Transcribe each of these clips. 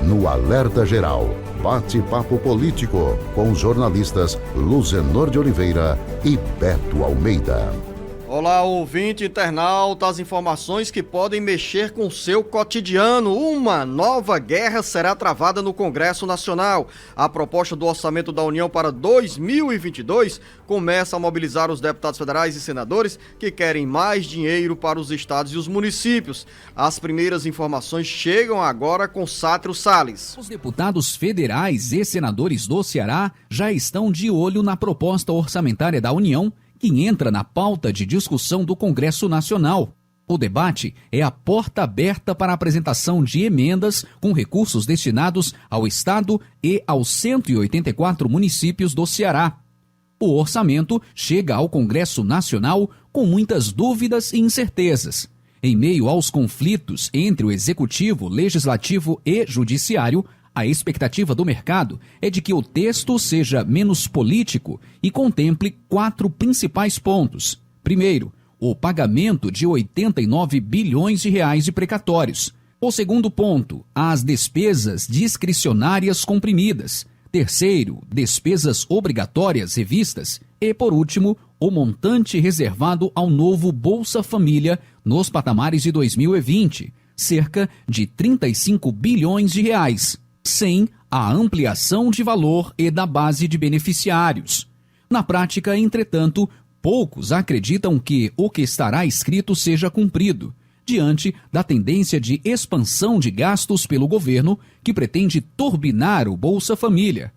no Alerta Geral. Bate-papo político com os jornalistas Luzenor de Oliveira e Beto Almeida. Olá, ouvinte internauta, as informações que podem mexer com seu cotidiano. Uma nova guerra será travada no Congresso Nacional. A proposta do Orçamento da União para 2022 começa a mobilizar os deputados federais e senadores que querem mais dinheiro para os estados e os municípios. As primeiras informações chegam agora com Sátiro Salles. Os deputados federais e senadores do Ceará já estão de olho na proposta orçamentária da União, que entra na pauta de discussão do Congresso Nacional. O debate é a porta aberta para a apresentação de emendas com recursos destinados ao Estado e aos 184 municípios do Ceará. O orçamento chega ao Congresso Nacional com muitas dúvidas e incertezas. Em meio aos conflitos entre o Executivo, Legislativo e Judiciário, a expectativa do mercado é de que o texto seja menos político e contemple 4 principais pontos. Primeiro, o pagamento de 89 bilhões de reais de precatórios. O segundo ponto, as despesas discricionárias comprimidas. Terceiro, despesas obrigatórias revistas. E, por último, o montante reservado ao novo Bolsa Família nos patamares de 2020, cerca de 35 bilhões de reais. Sem a ampliação de valor e da base de beneficiários. Na prática, entretanto, poucos acreditam que o que estará escrito seja cumprido, diante da tendência de expansão de gastos pelo governo, que pretende turbinar o Bolsa Família.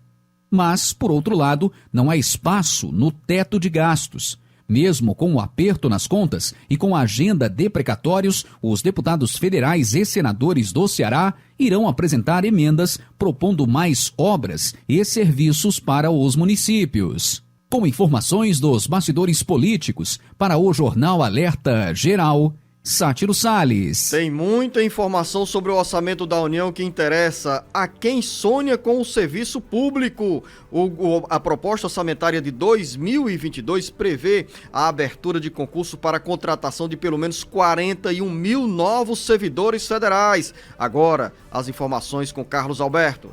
Mas, por outro lado, não há espaço no teto de gastos. Mesmo com o aperto nas contas e com a agenda de precatórios, os deputados federais e senadores do Ceará irão apresentar emendas propondo mais obras e serviços para os municípios. Com informações dos bastidores políticos, para o Jornal Alerta Geral, Sátiro Salles. Tem muita informação sobre o orçamento da União que interessa a quem sonha com o serviço público. A proposta orçamentária de 2022 prevê a abertura de concurso para a contratação de pelo menos 41 mil novos servidores federais. Agora, as informações com Carlos Alberto.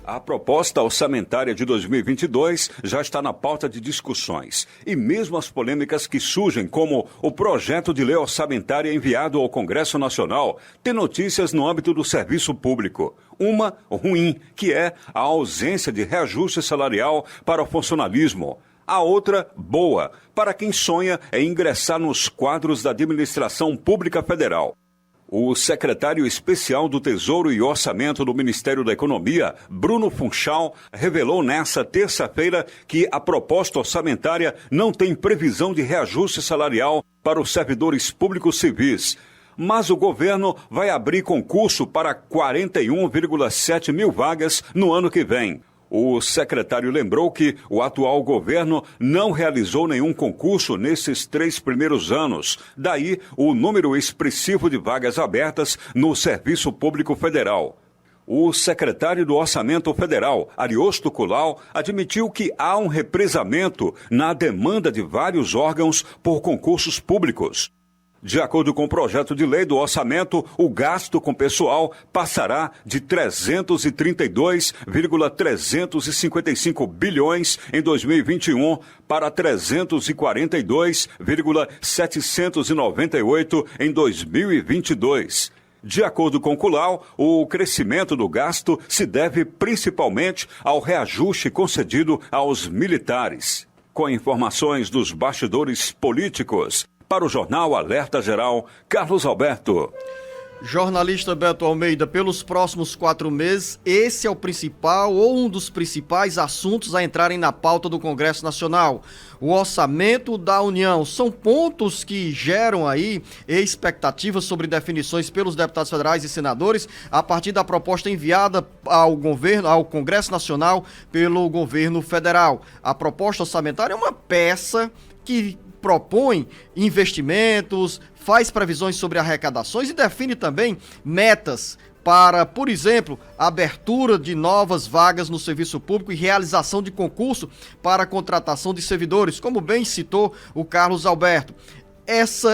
A proposta orçamentária de 2022 já está na pauta de discussões. E mesmo as polêmicas que surgem, como o projeto de lei orçamentária enviado ao Congresso Nacional, tem notícias no âmbito do serviço público. Uma ruim, que é a ausência de reajuste salarial para o funcionalismo. A outra, boa, para quem sonha em ingressar nos quadros da administração pública federal. O secretário especial do Tesouro e Orçamento do Ministério da Economia, Bruno Funchal, revelou nesta terça-feira que a proposta orçamentária não tem previsão de reajuste salarial para os servidores públicos civis. Mas o governo vai abrir concurso para 41,7 mil vagas no ano que vem. O secretário lembrou que o atual governo não realizou nenhum concurso nesses 3 primeiros anos. Daí o número expressivo de vagas abertas no Serviço Público Federal. O secretário do Orçamento Federal, Ariosto Kulau, admitiu que há um represamento na demanda de vários órgãos por concursos públicos. De acordo com o projeto de lei do orçamento, o gasto com pessoal passará de 332,355 bilhões em 2021 para 342,798 em 2022. De acordo com Kulau, o crescimento do gasto se deve principalmente ao reajuste concedido aos militares. Com informações dos bastidores políticos, para o Jornal Alerta Geral, Carlos Alberto. Jornalista Beto Almeida, pelos próximos 4 meses, esse é o principal ou um dos principais assuntos a entrarem na pauta do Congresso Nacional. O orçamento da União são pontos que geram aí expectativas sobre definições pelos deputados federais e senadores a partir da proposta enviada ao Congresso Nacional pelo governo federal. A proposta orçamentária é uma peça que propõe investimentos, faz previsões sobre arrecadações e define também metas para, por exemplo, abertura de novas vagas no serviço público e realização de concurso para a contratação de servidores, como bem citou o Carlos Alberto.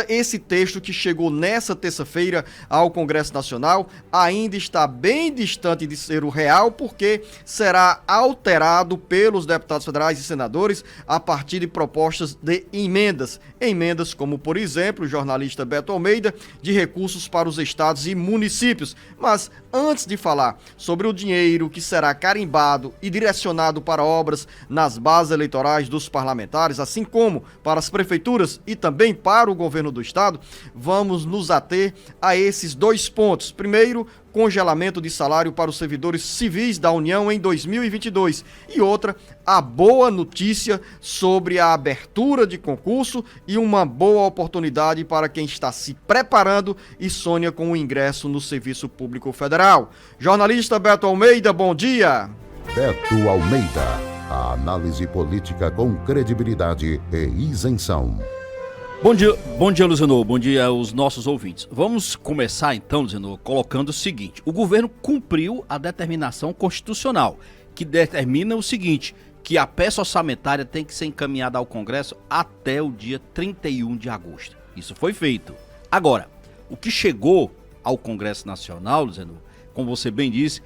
esse texto que chegou nessa terça-feira ao Congresso Nacional ainda está bem distante de ser o real, porque será alterado pelos deputados federais e senadores a partir de propostas de emendas. Emendas como, por exemplo, o jornalista Beto Almeida, de recursos para os estados e municípios. Mas antes de falar sobre o dinheiro que será carimbado e direcionado para obras nas bases eleitorais dos parlamentares, assim como para as prefeituras e também para o governo do estado, vamos nos ater a esses 2 pontos. Primeiro, congelamento de salário para os servidores civis da União em 2022. E outra, a boa notícia sobre a abertura de concurso e uma boa oportunidade para quem está se preparando e sonha com o ingresso no Serviço Público Federal. Jornalista Beto Almeida, bom dia. Beto Almeida, a análise política com credibilidade e isenção. Bom dia, Luzenor. Bom dia aos nossos ouvintes. Vamos começar então, Luzenor, colocando o seguinte: o governo cumpriu a determinação constitucional, que determina o seguinte, que a peça orçamentária tem que ser encaminhada ao Congresso até o dia 31 de agosto. Isso foi feito. Agora, o que chegou ao Congresso Nacional, Luzenor, como você bem disse,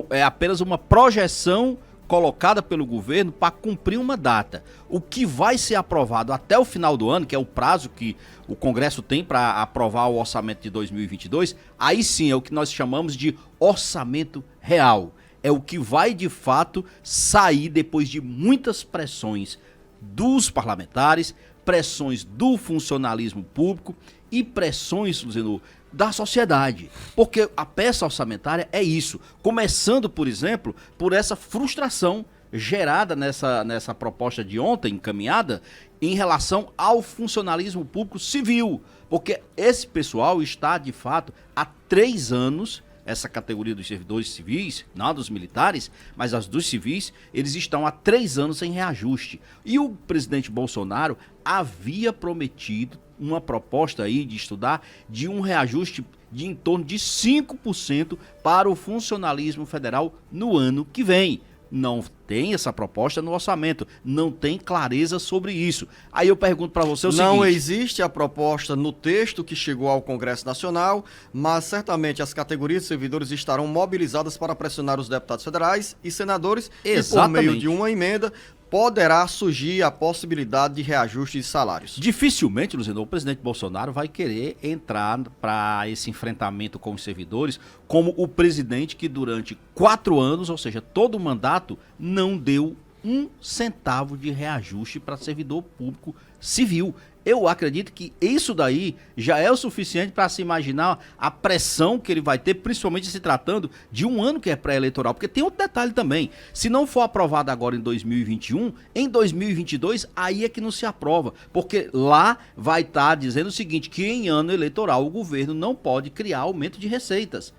é apenas uma projeção colocada pelo governo para cumprir uma data. O que vai ser aprovado até o final do ano, que é o prazo que o Congresso tem para aprovar o orçamento de 2022, aí sim é o que nós chamamos de orçamento real. É o que vai de fato sair depois de muitas pressões dos parlamentares, pressões do funcionalismo público e pressões, Luzenor, da sociedade, porque a peça orçamentária é isso, começando, por exemplo, por essa frustração gerada nessa proposta de ontem, encaminhada, em relação ao funcionalismo público civil, porque esse pessoal está, de fato, há 3 anos, essa categoria dos servidores civis, não dos militares, mas as dos civis, eles estão há 3 anos em reajuste. E o presidente Bolsonaro havia prometido uma proposta aí de estudar de um reajuste de em torno de 5% para o funcionalismo federal no ano que vem. Não tem essa proposta no orçamento, não tem clareza sobre isso. Aí eu pergunto para você o seguinte: não existe a proposta no texto que chegou ao Congresso Nacional, mas certamente as categorias de servidores estarão mobilizadas para pressionar os deputados federais e senadores. Exatamente. E por meio de uma emenda poderá surgir a possibilidade de reajuste de salários. Dificilmente, Luzenor, o presidente Bolsonaro vai querer entrar para esse enfrentamento com os servidores como o presidente que durante 4 anos, ou seja, todo o mandato, não deu 1 centavo de reajuste para servidor público civil. Eu acredito que isso daí já é o suficiente para se imaginar a pressão que ele vai ter, principalmente se tratando de um ano que é pré-eleitoral. Porque tem outro detalhe também: se não for aprovado agora em 2021, em 2022 aí é que não se aprova. Porque lá vai estar dizendo o seguinte, que em ano eleitoral o governo não pode criar aumento de receitas.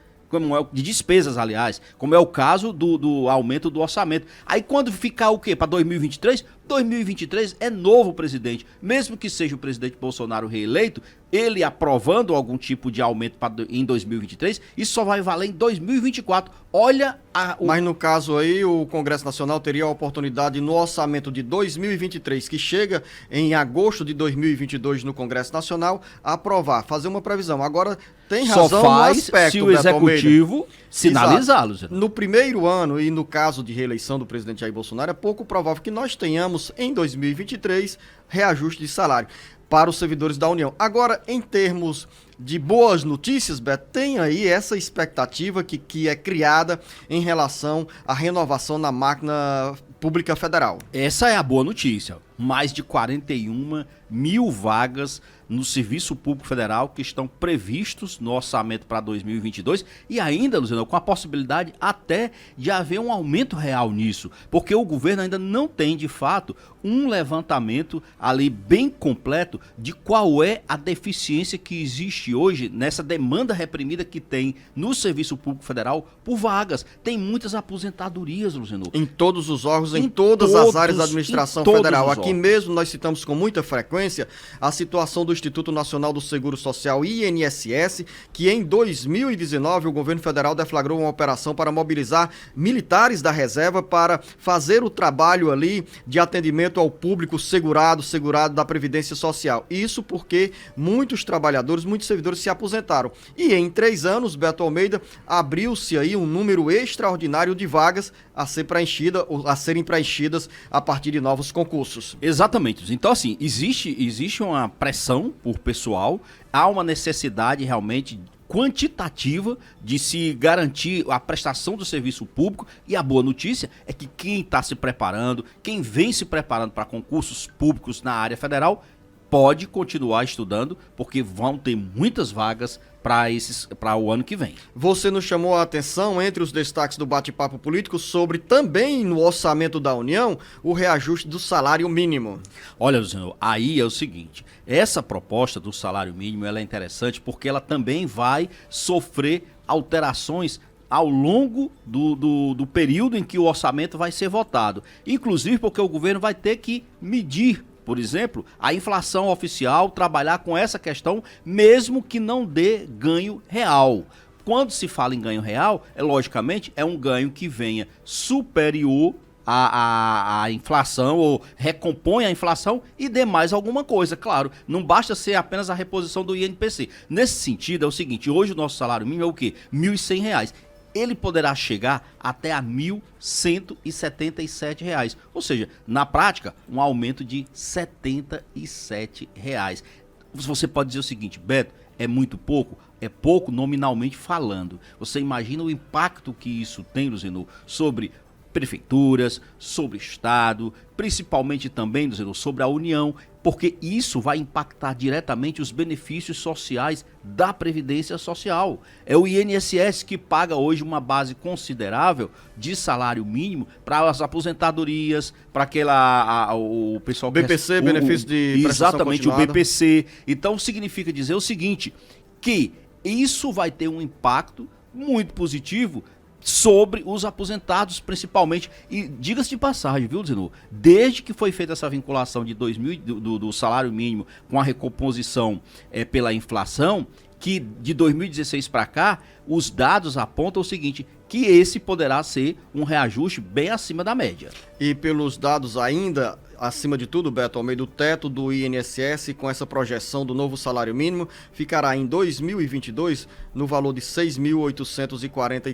De despesas, aliás, como é o caso do aumento do orçamento. Aí quando ficar o quê? Para 2023? 2023 é novo presidente. Mesmo que seja o presidente Bolsonaro reeleito, ele aprovando algum tipo de aumento em 2023, isso só vai valer em 2024. Olha Mas no caso aí, o Congresso Nacional teria a oportunidade no orçamento de 2023, que chega em agosto de 2022 no Congresso Nacional, aprovar, fazer uma previsão. Agora, tem razão só faz no aspecto, se o executivo sinalizá-los. No primeiro ano, e no caso de reeleição do presidente Jair Bolsonaro, é pouco provável que nós tenhamos em 2023 reajuste de salário para os servidores da União. Agora, em termos de boas notícias, Beto, tem aí essa expectativa que é criada em relação à renovação na máquina pública federal. Essa é a boa notícia. Mais de 41 mil vagas no Serviço Público Federal que estão previstos no orçamento para 2022 e ainda, Luciano, com a possibilidade até de haver um aumento real nisso, porque o governo ainda não tem, de fato, um levantamento ali bem completo de qual é a deficiência que existe refletir hoje nessa demanda reprimida que tem no Serviço Público Federal por vagas. Tem muitas aposentadorias, Luciano. Em todos os órgãos, em todas as áreas da administração federal. Aqui mesmo nós citamos com muita frequência a situação do Instituto Nacional do Seguro Social, INSS, que em 2019 o governo federal deflagrou uma operação para mobilizar militares da reserva para fazer o trabalho ali de atendimento ao público segurado da Previdência Social. Isso porque muitos trabalhadores, muitos servidores se aposentaram. E em 3 anos, Beto Almeida, abriu-se aí um número extraordinário de vagas a serem preenchidas a partir de novos concursos. Exatamente. Então, assim, existe uma pressão por pessoal, há uma necessidade realmente quantitativa de se garantir a prestação do serviço público, e a boa notícia é que quem está se preparando, quem vem se preparando para concursos públicos na área federal, pode continuar estudando, porque vão ter muitas vagas para o ano que vem. Você nos chamou a atenção, entre os destaques do bate-papo político, sobre também no orçamento da União, o reajuste do salário mínimo. Olha, Luciano, aí é o seguinte, essa proposta do salário mínimo ela é interessante porque ela também vai sofrer alterações ao longo do período em que o orçamento vai ser votado. Inclusive porque o governo vai ter que medir, por exemplo, a inflação oficial, trabalhar com essa questão, mesmo que não dê ganho real. Quando se fala em ganho real, logicamente, é um ganho que venha superior à inflação, ou recompõe a inflação e dê mais alguma coisa. Claro, não basta ser apenas a reposição do INPC. Nesse sentido, é o seguinte, hoje o nosso salário mínimo é o quê? R$ 1.100. Ele poderá chegar até a R$ 1.177, ou seja, na prática, um aumento de R$ 77. Você pode dizer o seguinte, Beto, é muito pouco? É pouco nominalmente falando. Você imagina o impacto que isso tem, Luciano, sobre prefeituras, sobre Estado, principalmente também, sobre a União, porque isso vai impactar diretamente os benefícios sociais da Previdência Social. É o INSS que paga hoje uma base considerável de salário mínimo para as aposentadorias, para o pessoal... BPC, benefício de prestação exatamente, continuada. o BPC. Então significa dizer o seguinte, que isso vai ter um impacto muito positivo sobre os aposentados, principalmente. E diga-se de passagem, viu, Zenu? Desde que foi feita essa vinculação de do salário mínimo com a recomposição pela inflação, que de 2016 para cá, os dados apontam o seguinte, que esse poderá ser um reajuste bem acima da média. E pelos dados ainda, acima de tudo, Beto Almeida, o teto do INSS com essa projeção do novo salário mínimo ficará em 2022 no valor de R$ 6.843.